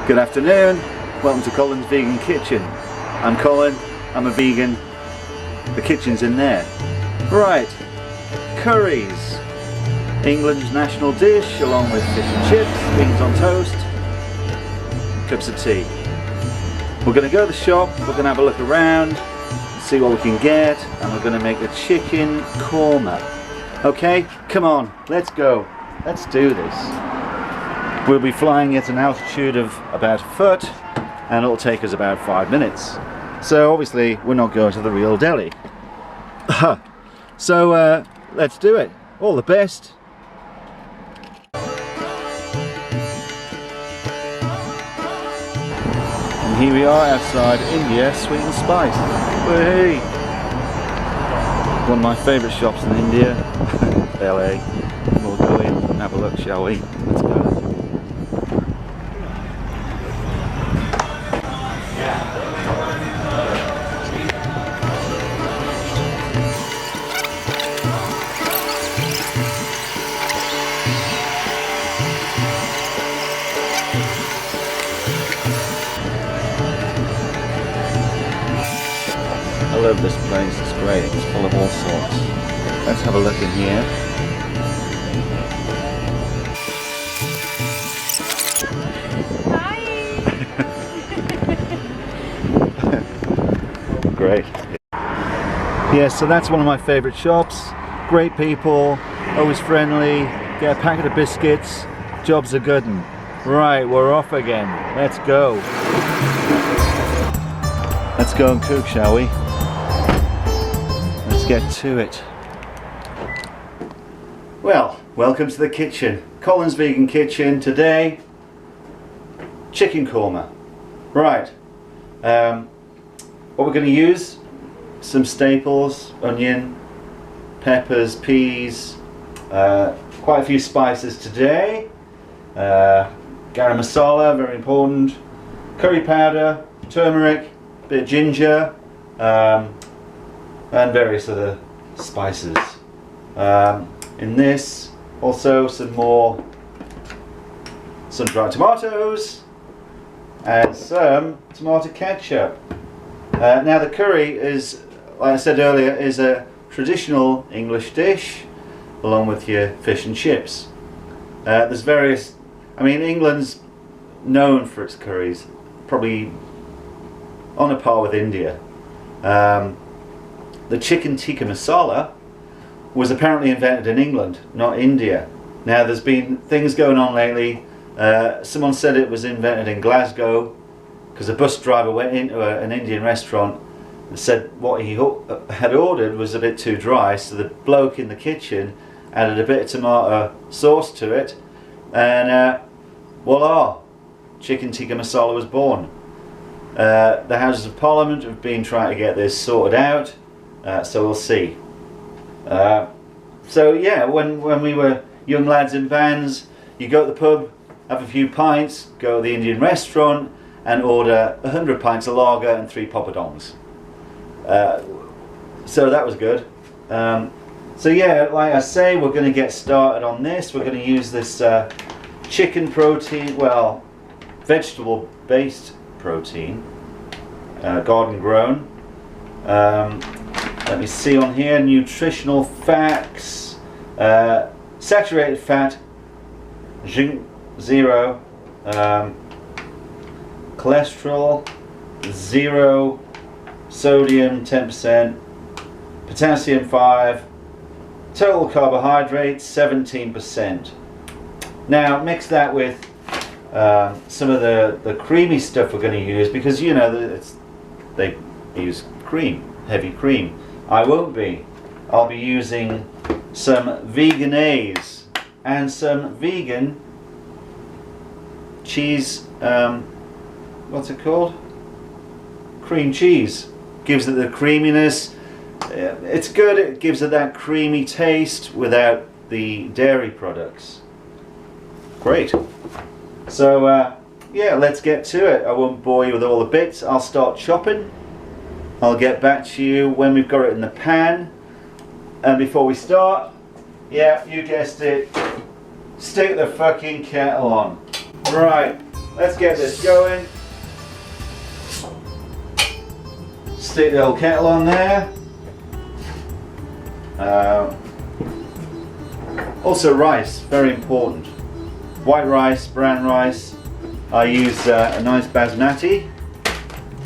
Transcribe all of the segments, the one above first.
Good afternoon, welcome to Colin's Vegan Kitchen. I'm Colin, I'm a vegan, the kitchen's in there. Right, curries, England's national dish along with fish and chips, beans on toast, cups of tea. We're going to go to the shop, we're going to have a look around, see what we can get, and we're going to make a chicken korma. Okay, come on, let's go, let's do this. We'll be flying at an altitude of about a foot, and it'll take us about 5 minutes. So obviously we're not going to the real deli. So let's do it. All the best. And here we are outside India Sweet and Spice. Hey! One of my favourite shops in India, LA. We'll go in and have a look, shall we? Let's go. I love this place, it's great, it's full of all sorts. Let's have a look in here. Hi! Great. Yeah, so that's one of my favourite shops. Great people, always friendly, get a packet of biscuits, job's a good one. Right, we're off again, let's go. Let's go and cook, shall we? Let's get to it. Well, welcome to the kitchen. Colin's Vegan Kitchen. Today, chicken korma. Right. What we're going to use, some staples, onion, peppers, peas, quite a few spices today. Garam masala, very important. Curry powder, turmeric, bit of ginger, and various other spices. In this, also some dried tomatoes and some tomato ketchup. Now the curry is, like I said earlier, is a traditional English dish along with your fish and chips. There's various, I mean, England's known for its curries, probably on a par with India. The chicken tikka masala was apparently invented in England, not India. Now there's been things going on lately. Someone said it was invented in Glasgow because a bus driver went into an Indian restaurant and said what he had ordered was a bit too dry, so the bloke in the kitchen added a bit of tomato sauce to it, and voila, chicken tikka masala was born. The Houses of Parliament have been trying to get this sorted out, so we'll see. So yeah, when we were young lads in bands, you go to the pub, have a few pints, go to the Indian restaurant and order 100 pints of lager and 3 poppadoms. So that was good. So yeah, like I say, we're going to get started on this. We're going to use this chicken protein, well, vegetable based protein, garden grown. Let me see on here, nutritional facts, saturated fat, zinc 0, cholesterol 0, sodium 10%, potassium 5, total carbohydrates 17%. Now mix that with some of the creamy stuff we're going to use, because you know they use cream, heavy cream. I won't be. I'll be using some veganese and some vegan cheese, what's it called? Cream cheese. Gives it the creaminess. It's good, it gives it that creamy taste without the dairy products. Great. So yeah, let's get to it. I won't bore you with all the bits. I'll start chopping. I'll get back to you when we've got it in the pan. And before we start, yeah, you guessed it, stick the fucking kettle on. Right, let's get this going. Stick the old kettle on there. Also rice, very important. White rice, brown rice. I use a nice basmati.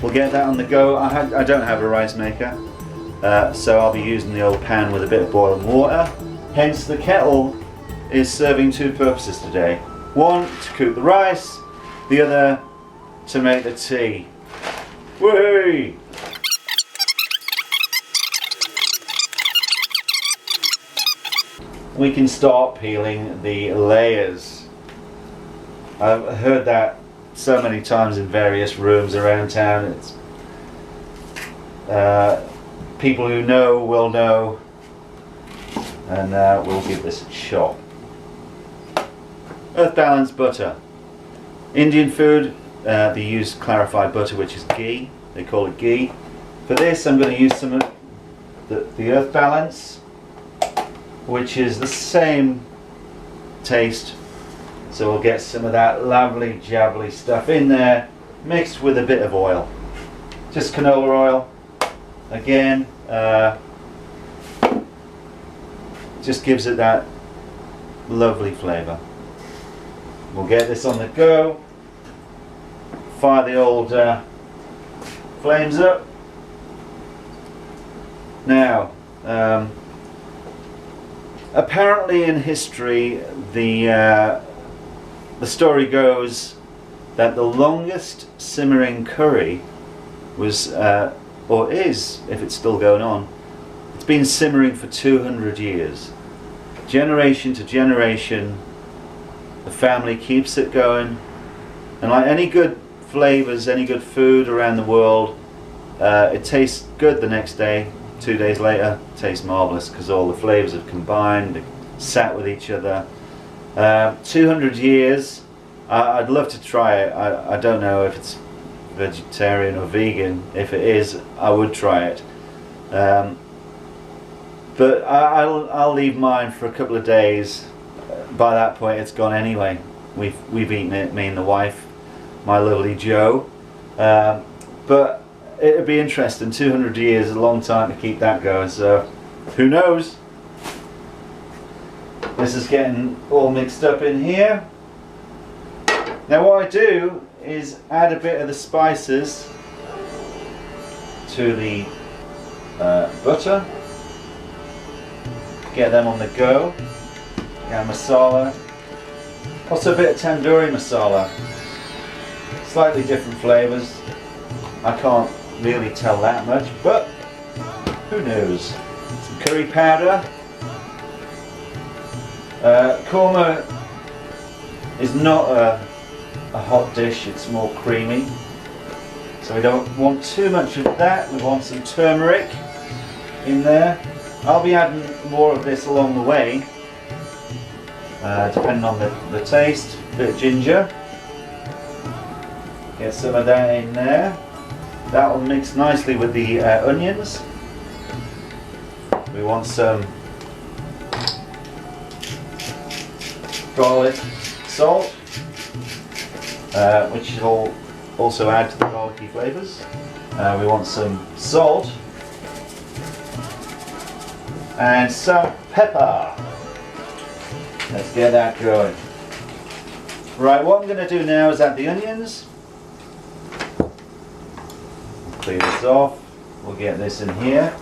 We'll get that on the go. I don't have a rice maker, so I'll be using the old pan with a bit of boiling water. Hence the kettle is serving two purposes today. One, to cook the rice, the other to make the tea. Whee! We can start peeling the layers. I've heard that so many times in various rooms around town. It's people who know will know, and we'll give this a shot. Earth Balance butter. Indian food, they use clarified butter, which is ghee. They call it ghee. For this, I'm going to use some of the Earth Balance, which is the same taste. So we'll get some of that lovely jabbly stuff in there, mixed with a bit of oil. Just canola oil. Again, just gives it that lovely flavour. We'll get this on the go. Fire the old flames up. Now, apparently in history, the story goes that the longest simmering curry was, or is, if it's still going on, it's been simmering for 200 years. Generation to generation, the family keeps it going. And like any good flavours, any good food around the world, it tastes good the next day. 2 days later, it tastes marvellous because all the flavours have combined, sat with each other. 200 years. I'd love to try it. I don't know if it's vegetarian or vegan. If it is, I would try it. But I'll leave mine for a couple of days. By that point, it's gone anyway. We've eaten it, me and the wife, my lovely Jo. But it'd be interesting. 200 years is a long time to keep that going. So who knows? This is getting all mixed up in here. Now what I do is add a bit of the spices to the butter. Get them on the go. Garam masala. Also a bit of tandoori masala. Slightly different flavours. I can't really tell that much, but who knows? Some curry powder. Korma is not a hot dish, it's more creamy. So we don't want too much of that. We want some turmeric in there. I'll be adding more of this along the way, depending on the taste. A bit of ginger. Get some of that in there. That will mix nicely with the onions. We want some garlic salt, which will also add to the garlicky flavours. We want some salt and some pepper. Let's get that going. Right, what I'm going to do now is add the onions. Clear this off. We'll get this in here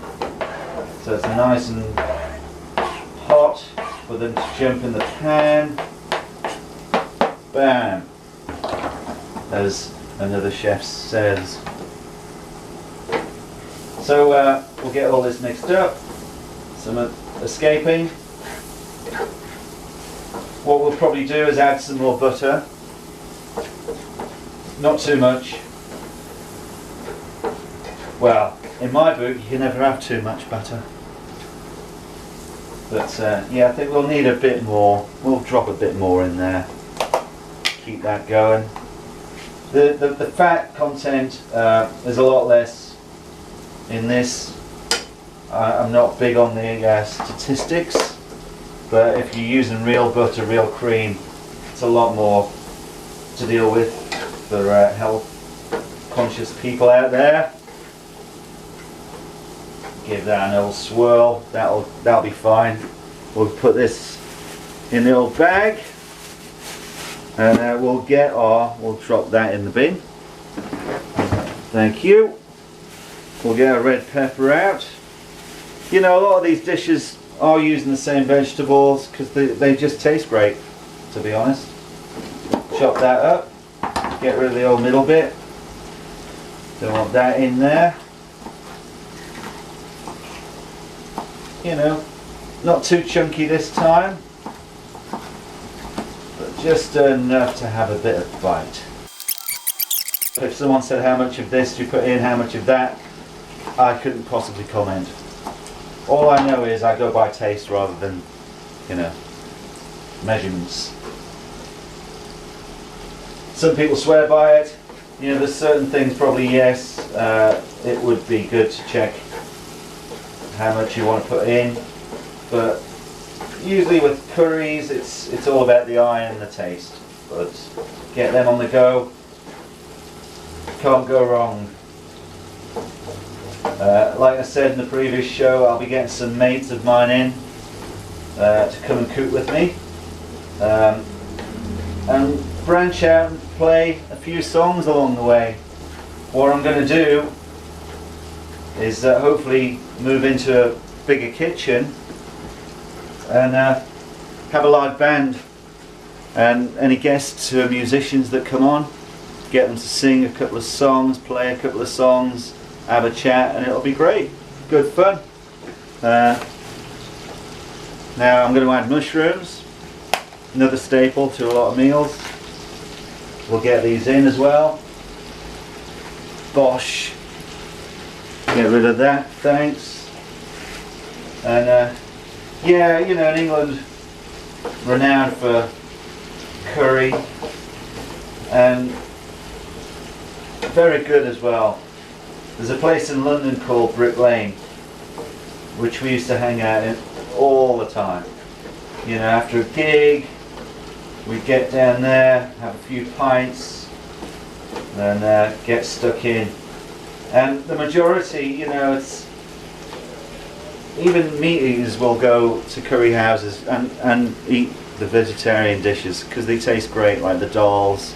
so it's nice and hot for them to jump in the pan. Bam, as another chef says. So we'll get all this mixed up, some escaping. What we'll probably do is add some more butter, not too much. Well, in my book, you can never have too much butter. But yeah, I think we'll need a bit more. We'll drop a bit more in there. Keep that going. The fat content is a lot less in this. I'm not big on the statistics, but if you're using real butter, real cream, it's a lot more to deal with. for health conscious people out there. Give that an old swirl. That'll be fine. We'll put this in the old bag, and we'll drop that in the bin. Thank you. We'll get our red pepper out. You know, a lot of these dishes are using the same vegetables because they just taste great, to be honest. Chop that up. Get rid of the old middle bit. Don't want that in there. You know, not too chunky this time, but just enough to have a bit of bite. If someone said how much of this do you put in, how much of that, I couldn't possibly comment. All I know is I go by taste rather than, you know, measurements. Some people swear by it. You know, there's certain things probably yes, it would be good to check how much you want to put in, but usually with curries it's all about the eye and the taste. But get them on the go, can't go wrong. Like I said in the previous show, I'll be getting some mates of mine in to come and cook with me and branch out and play a few songs along the way. What I'm going to do is hopefully move into a bigger kitchen and have a live band, and any guests who are musicians that come on, get them to sing a couple of songs, play a couple of songs, have a chat, and it'll be great. Good fun. Now I'm going to add mushrooms, another staple to a lot of meals. We'll get these in as well. Bosh. Get rid of that, thanks. And yeah, you know, in England, renowned for curry, and very good as well. There's a place in London called Brick Lane, which we used to hang out in all the time. You know, after a gig, we'd get down there, have a few pints, and get stuck in. And the majority, you know, it's even meat eaters will go to curry houses and eat the vegetarian dishes because they taste great, like the dals,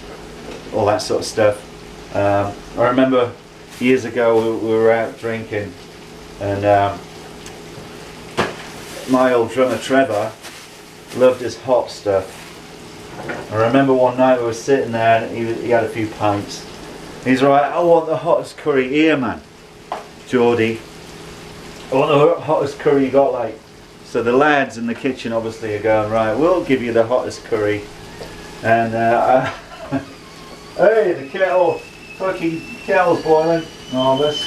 all that sort of stuff. I remember years ago we were out drinking, and my old drummer Trevor loved his hot stuff. I remember one night we were sitting there and he had a few pints. He's right, I want the hottest curry here, man. Geordie, I want the hottest curry you got, like. So the lads in the kitchen obviously are going, right, we'll give you the hottest curry. And hey, the fucking kettle's boiling, all this.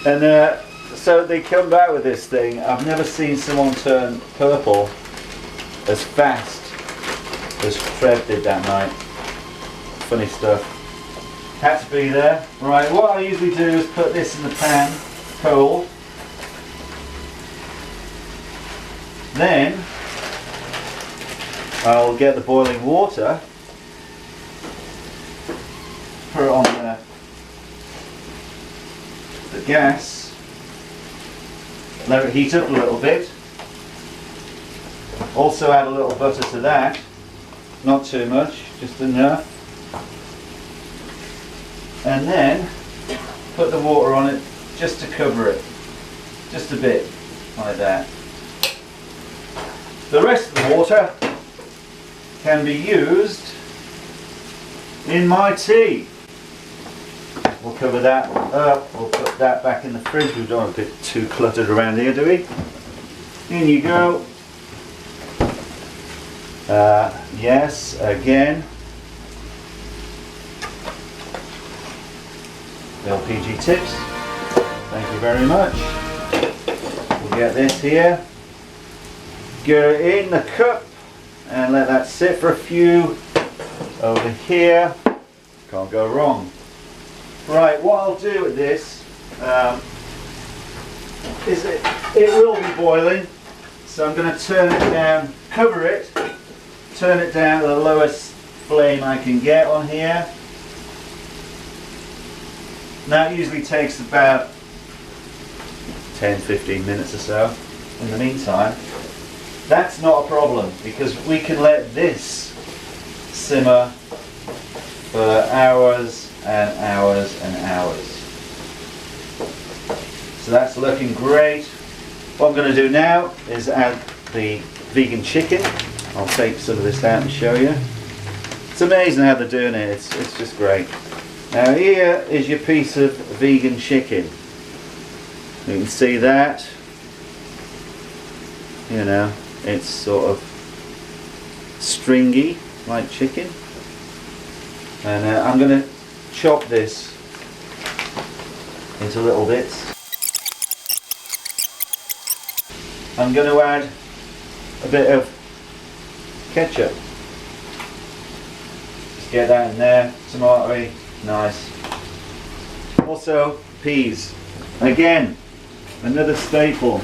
And so they come back with this thing. I've never seen someone turn purple as fast as Trev did that night. Funny stuff. Had to be there. Right, what I usually do is put this in the pan, cold. Then I'll get the boiling water, put it on the gas, let it heat up a little bit. Also add a little butter to that, not too much, just enough. And then put the water on it just to cover it, just a bit, like that. The rest of the water can be used in my tea. We'll cover that up, we'll put that back in the fridge. We don't want a bit too cluttered around here, do we? In you go. Yes, again. LPG tips. Thank you very much. We'll get this here. Get it in the cup and let that sit for a few. Over here. Can't go wrong. Right, what I'll do with this is it will be boiling, so I'm going to turn it down, cover it, turn it down to the lowest flame I can get on here. Now it usually takes about 10-15 minutes or so. In the meantime, that's not a problem because we can let this simmer for hours and hours and hours. So that's looking great. What I'm going to do now is add the vegan chicken. I'll take some of this out and show you. It's amazing how they're doing it, it's just great. Now here is your piece of vegan chicken. You can see that, you know, it's sort of stringy like chicken. And I'm going to chop this into little bits. I'm going to add a bit of ketchup. Just get that in there, tomato, nice. Also peas, again another staple.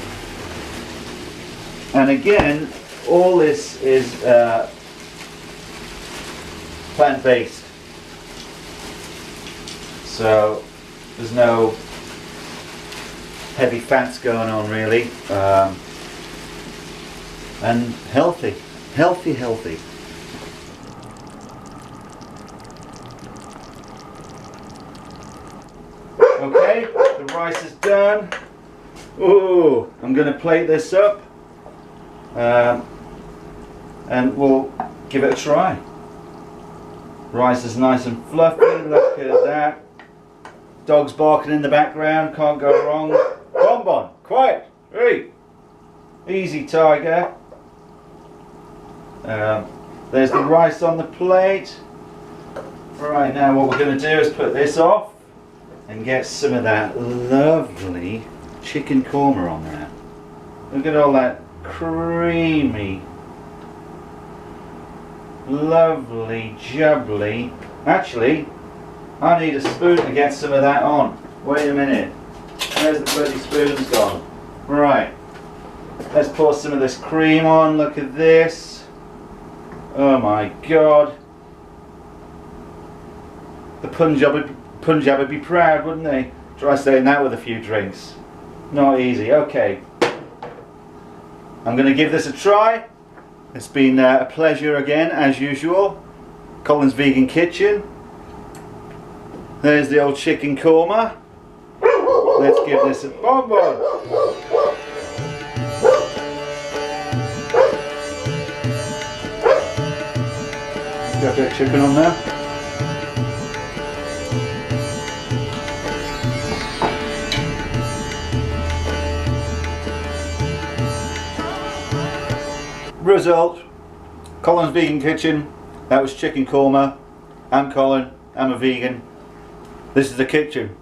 And again, all this is plant-based, so there's no heavy fats going on really, and healthy. Okay, the rice is done. Ooh, I'm going to plate this up and we'll give it a try. Rice is nice and fluffy, look at that. Dogs barking in the background, can't go wrong. Bonbon, quiet, hey. Easy tiger. There's the rice on the plate. Right, now what we're going to do is put this off and get some of that lovely chicken korma on there. Look at all that creamy, lovely, jubbly. Actually, I need a spoon to get some of that on. Wait a minute. Where's the bloody spoon's gone? Right. Let's pour some of this cream on. Look at this. Oh my god. The Punjab would be proud, wouldn't they? Try saying that with a few drinks. Not easy. Okay. I'm going to give this a try. It's been a pleasure again, as usual. Colin's Vegan Kitchen. There's the old chicken korma. Let's give this a bonbon. Got that chicken on there. Result, Colin's Vegan Kitchen. That was chicken korma. I'm Colin, I'm a vegan. This is the kitchen.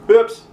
Oops.